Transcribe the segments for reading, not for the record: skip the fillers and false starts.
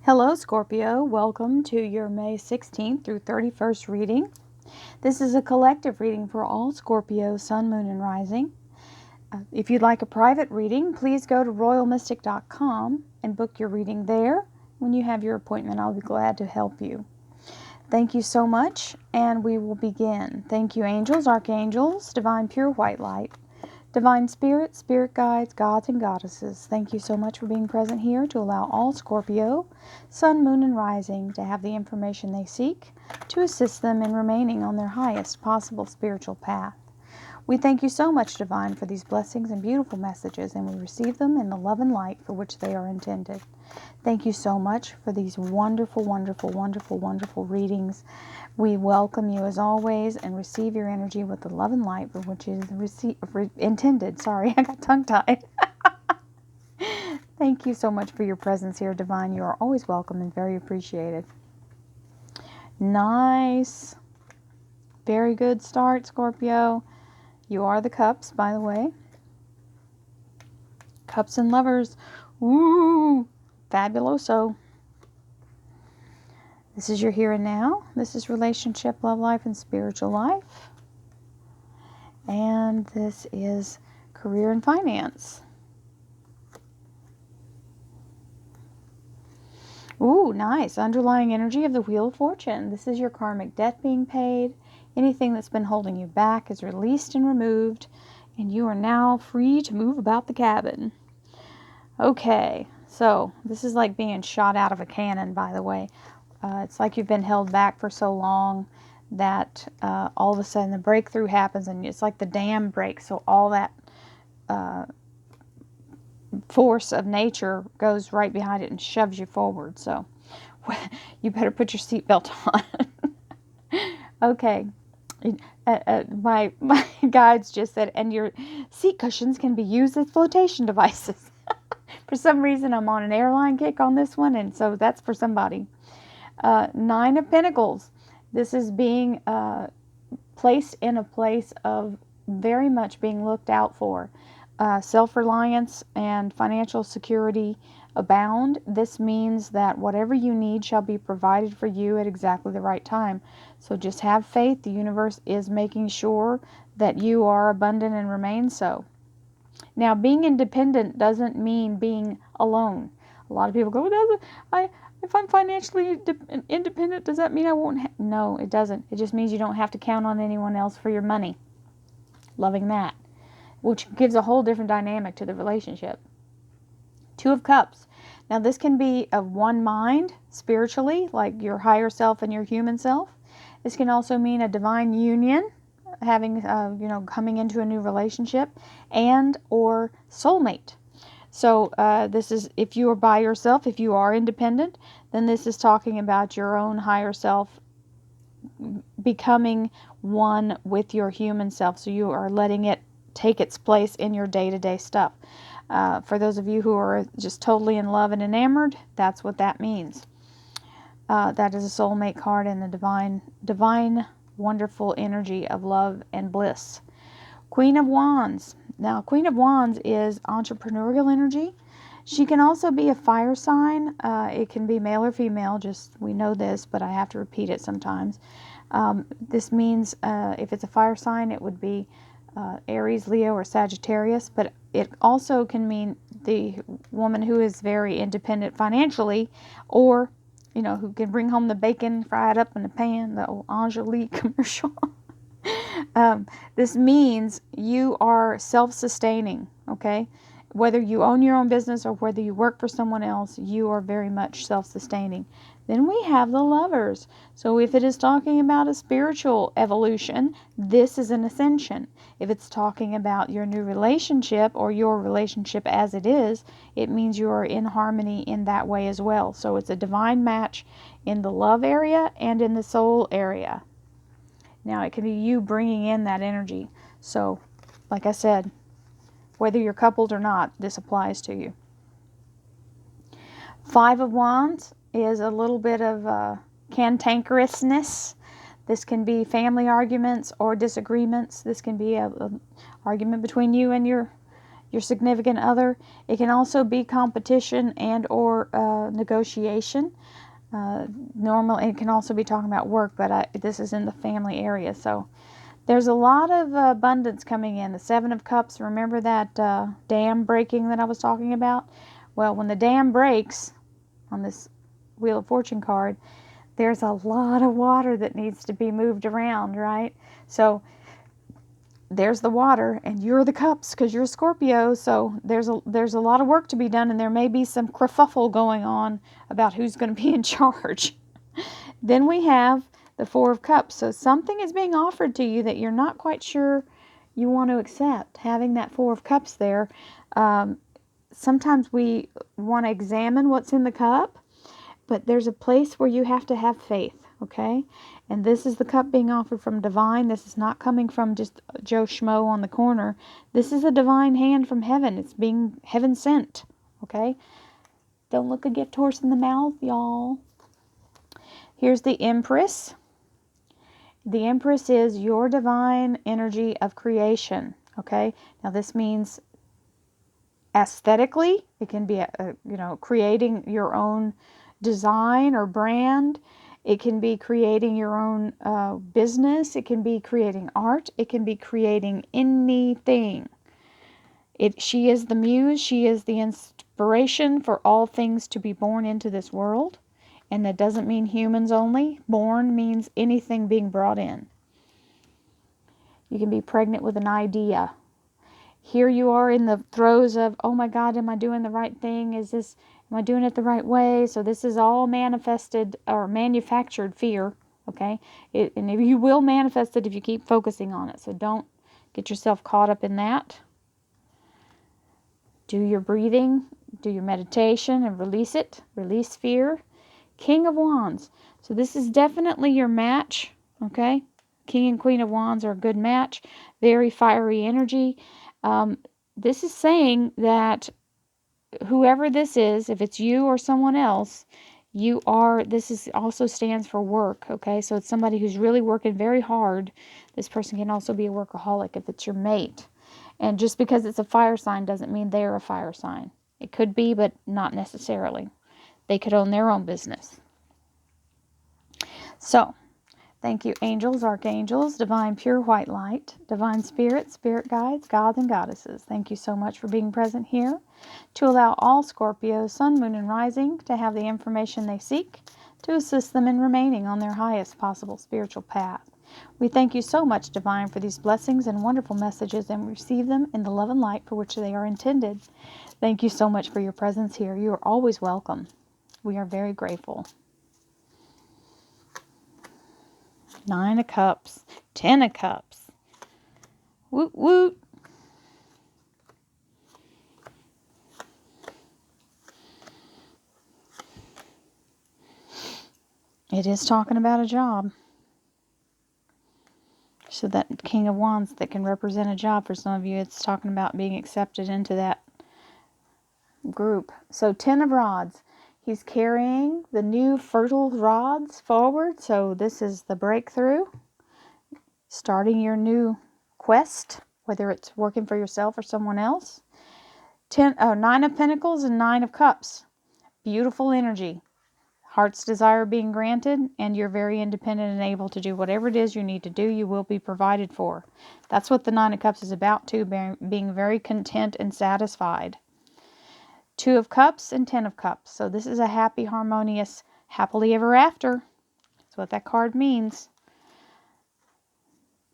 Hello, Scorpio. Welcome to your May 16th through 31st reading. This is a collective reading for all Scorpio, Sun, Moon, and Rising. If you'd like a private reading, please go to royalmystic.com and book your reading there. When you have your appointment, I'll be glad to help you. Thank you so much, and we will begin. Thank you, angels, archangels, divine pure white light, divine spirit, spirit guides, gods and goddesses. Thank you so much for being present here to allow all Scorpio, Sun, Moon, and Rising to have the information they seek to assist them in remaining on their highest possible spiritual path. We thank you so much, Divine, for these blessings and beautiful messages, and we receive them in the love and light for which they are intended. Thank you so much for these wonderful, wonderful, wonderful, wonderful readings. We welcome you as always and receive your energy with the love and light for which it is intended. Sorry, I got tongue-tied. Thank you so much for your presence here, Divine. You are always welcome and very appreciated. Nice. Very good start, Scorpio. You are the cups, by the way. Cups and lovers. Woo! Fabuloso. This is your here and now. This is relationship, love life, and spiritual life. And this is career and finance. Ooh, nice. Underlying energy of the Wheel of Fortune. This is your karmic debt being paid. Anything that's been holding you back is released and removed, and you are now free to move about the cabin. Okay, so this is like being shot out of a cannon, by the way. It's like you've been held back for so long that all of a sudden the breakthrough happens, and it's like the dam breaks, so all that force of nature goes right behind it and shoves you forward. So you better put your seatbelt on. Okay. My guides just said, and your seat cushions can be used as flotation devices. For some reason, I'm on an airline kick on this one, and so that's for somebody. Nine of Pentacles. This is being placed in a place of very much being looked out for. Self-reliance and financial security abound. This means that whatever you need shall be provided for you at exactly the right time. So just have faith. The universe is making sure that you are abundant and remain so. Now, being independent doesn't mean being alone. A lot of people go, if I'm financially independent, does that mean I won't? No, it doesn't. It just means you don't have to count on anyone else for your money. Loving that. Which gives a whole different dynamic to the relationship. Two of Cups. Now, this can be of one mind spiritually, like your higher self and your human self. This can also mean a divine union, having, coming into a new relationship, and or soulmate. So this is, if you are by yourself, if you are independent, then this is talking about your own higher self becoming one with your human self. So you are letting it take its place in your day-to-day stuff. For those of you who are just totally in love and enamored, that's what that means. That is a soulmate card and the divine, wonderful energy of love and bliss. Queen of Wands. Now, Queen of Wands is entrepreneurial energy. She can also be a fire sign. It can be male or female, just we know this, but I have to repeat it sometimes. This means if it's a fire sign, it would be Aries, Leo, or Sagittarius, but it also can mean the woman who is very independent financially, or, who can bring home the bacon fried up in the pan, the old Angelique commercial. This means you are self-sustaining, okay? Whether you own your own business or whether you work for someone else, you are very much self-sustaining. Then we have the Lovers. So if it is talking about a spiritual evolution, this is an ascension. If it's talking about your new relationship or your relationship as it is, it means you are in harmony in that way as well. So it's a divine match in the love area and in the soul area. Now, it can be you bringing in that energy. So, like I said, whether you're coupled or not, this applies to you. Five of Wands is a little bit of cantankerousness. This can be family arguments or disagreements. This can be an argument between you and your your significant other. It can also be competition and or negotiation. Normal, it can also be talking about work, but this is in the family area. So there's a lot of abundance coming in. The Seven of Cups, remember that dam breaking that I was talking about? Well, when the dam breaks on this Wheel of Fortune card, there's a lot of water that needs to be moved around, right? So there's the water, and you're the cups because you're a Scorpio, so there's a lot of work to be done, and there may be some kerfuffle going on about who's going to be in charge. Then we have the Four of Cups. So something is being offered to you that you're not quite sure you want to accept. Having that Four of Cups there, sometimes we want to examine what's in the cup, but there's a place where you have to have faith, okay? And this is the cup being offered from divine. This is not coming from just Joe Schmo on the corner. This is a divine hand from heaven. It's being heaven sent, okay? Don't look a gift horse in the mouth, y'all. Here's the Empress. The Empress is your divine energy of creation, okay? Now this means aesthetically, it can be, creating your own design or brand. It can be creating your own business. It can be creating art. It can be creating anything. She is the muse. She is the inspiration for all things to be born into this world. And that doesn't mean humans only. Born means anything being brought in. You can be pregnant with an idea. Here you are in the throes of, oh my God, am I doing the right thing? Am I doing it the right way? So this is all manifested or manufactured fear, okay? And you will manifest it if you keep focusing on it. So don't get yourself caught up in that. Do your breathing, do your meditation and release it. Release fear. King of Wands. So this is definitely your match, okay? King and Queen of Wands are a good match. Very fiery energy. This is saying that whoever this is, if it's you or someone else, this also stands for work, okay? So it's somebody who's really working very hard. This person can also be a workaholic if it's your mate. And just because it's a fire sign doesn't mean they're a fire sign. It could be, but not necessarily. They could own their own business. So, thank you, angels, archangels, divine pure white light, divine spirits, spirit guides, gods and goddesses. Thank you so much for being present here to allow all Scorpios, sun, moon, and rising to have the information they seek to assist them in remaining on their highest possible spiritual path. We thank you so much, Divine, for these blessings and wonderful messages, and receive them in the love and light for which they are intended. Thank you so much for your presence here. You are always welcome. We are very grateful. 9 of Cups, 10 of Cups. Woot woot. It is talking about a job. So that King of Wands that can represent a job for some of you, it's talking about being accepted into that group. So 10 of Rods. He's carrying the new fertile rods forward. So this is the breakthrough. Starting your new quest, whether it's working for yourself or someone else. 9 of Pentacles and 9 of Cups. Beautiful energy. Heart's desire being granted, and you're very independent and able to do whatever it is you need to do. You will be provided for. That's what the 9 of Cups is about too, being very content and satisfied. 2 of Cups and 10 of Cups. So this is a happy, harmonious, happily ever after. That's what that card means.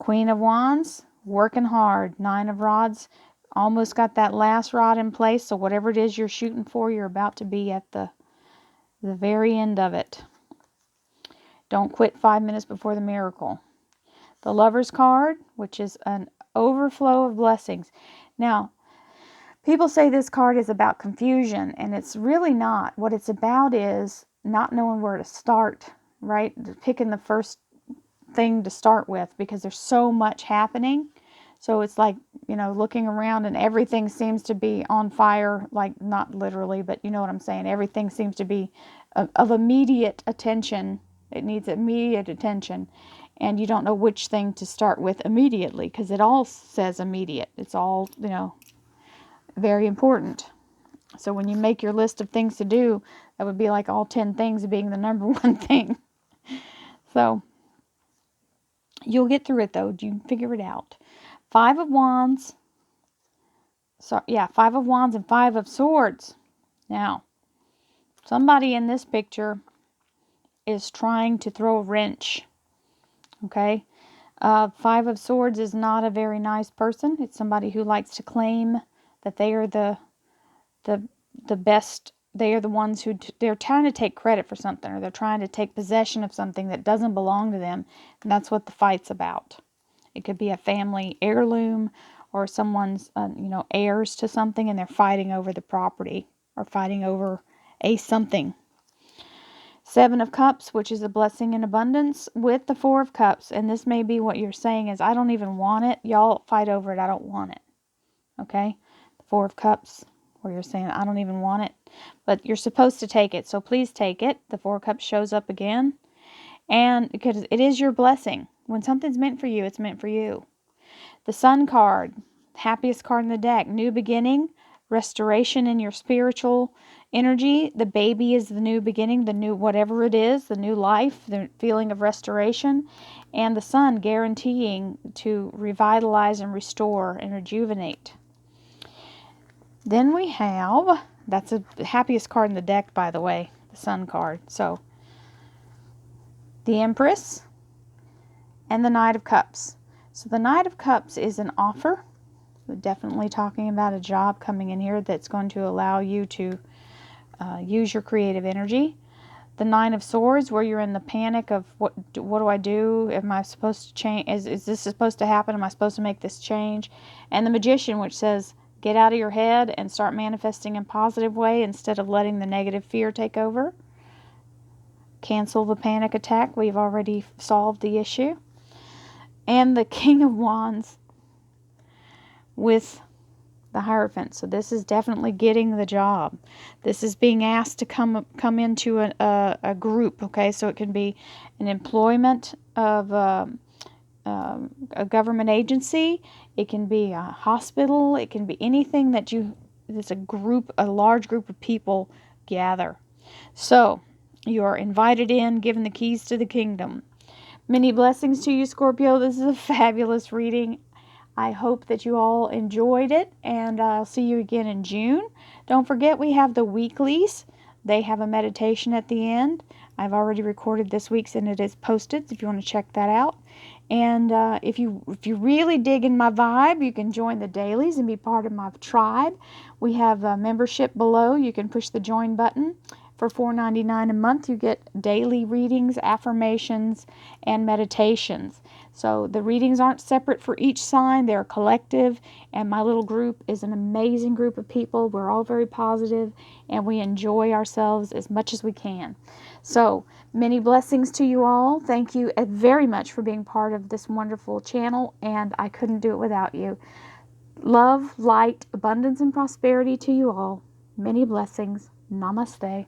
Queen of Wands, working hard. 9 of Rods, almost got that last rod in place. So whatever it is you're shooting for, you're about to be at the very end of it. Don't quit 5 minutes before the miracle. The Lover's card, which is an overflow of blessings. Now, people say this card is about confusion, and it's really not. What it's about is not knowing where to start, right? Picking the first thing to start with, because there's so much happening. So it's like, looking around and everything seems to be on fire, like not literally, but you know what I'm saying. Everything seems to be of immediate attention. It needs immediate attention. And you don't know which thing to start with immediately, because it all says immediate. It's all, Very important. So when you make your list of things to do, that would be like all 10 things being the number one thing. So you'll get through it though. You can figure it out. 5 of Wands. So yeah, 5 of Wands and 5 of Swords. Now, somebody in this picture is trying to throw a wrench. Okay? 5 of Swords is not a very nice person. It's somebody who likes to claim that they are the best. They are the ones who they're trying to take credit for something, or they're trying to take possession of something that doesn't belong to them. And that's what the fight's about. It could be a family heirloom, or someone's heirs to something, and they're fighting over the property, or fighting over a something. 7 of Cups, which is a blessing and abundance, with the 4 of Cups. And this may be what you're saying is, I don't even want it. Y'all fight over it. I don't want it. Okay? The 4 of Cups, where you're saying, I don't even want it. But you're supposed to take it. So please take it. The 4 of Cups shows up again. And because it is your blessing. When something's meant for you, it's meant for you. The Sun card, happiest card in the deck. New beginning, restoration in your spiritual energy. The baby is the new beginning, the new whatever it is, the new life, the feeling of restoration. And the Sun guaranteeing to revitalize and restore and rejuvenate. Then we have, that's the happiest card in the deck, by the way, the Sun card. So, the Empress and the Knight of Cups. So the Knight of Cups is an offer. We're definitely talking about a job coming in here that's going to allow you to use your creative energy. The Nine of Swords, where you're in the panic of what do I do? Am I supposed to change? Is this supposed to happen? Am I supposed to make this change? And the Magician, which says, get out of your head and start manifesting in a positive way instead of letting the negative fear take over. Cancel the panic attack. We've already solved the issue. And the King of Wands with the Hierophant. So this is definitely getting the job. This is being asked to come into a group. Okay, so it can be an employment of a government agency. It can be a hospital. It can be anything that it's a large group of people gather. So you are invited in, given the keys to the kingdom. Many blessings to you, Scorpio. This is a fabulous reading. I hope that you all enjoyed it, and I'll see you again in June. Don't forget, we have the weeklies. They have a meditation at the end. I've already recorded this week's, and it is posted if you want to check that out. And if you really dig in my vibe, you can join the dailies and be part of my tribe. We have a membership below. You can push the join button. For $4.99 a month, you get daily readings, affirmations, and meditations. So the readings aren't separate for each sign. They're collective. And my little group is an amazing group of people. We're all very positive, and we enjoy ourselves as much as we can. So many blessings to you all. Thank you very much for being part of this wonderful channel, and I couldn't do it without you. Love, light, abundance, and prosperity to you all. Many blessings. Namaste.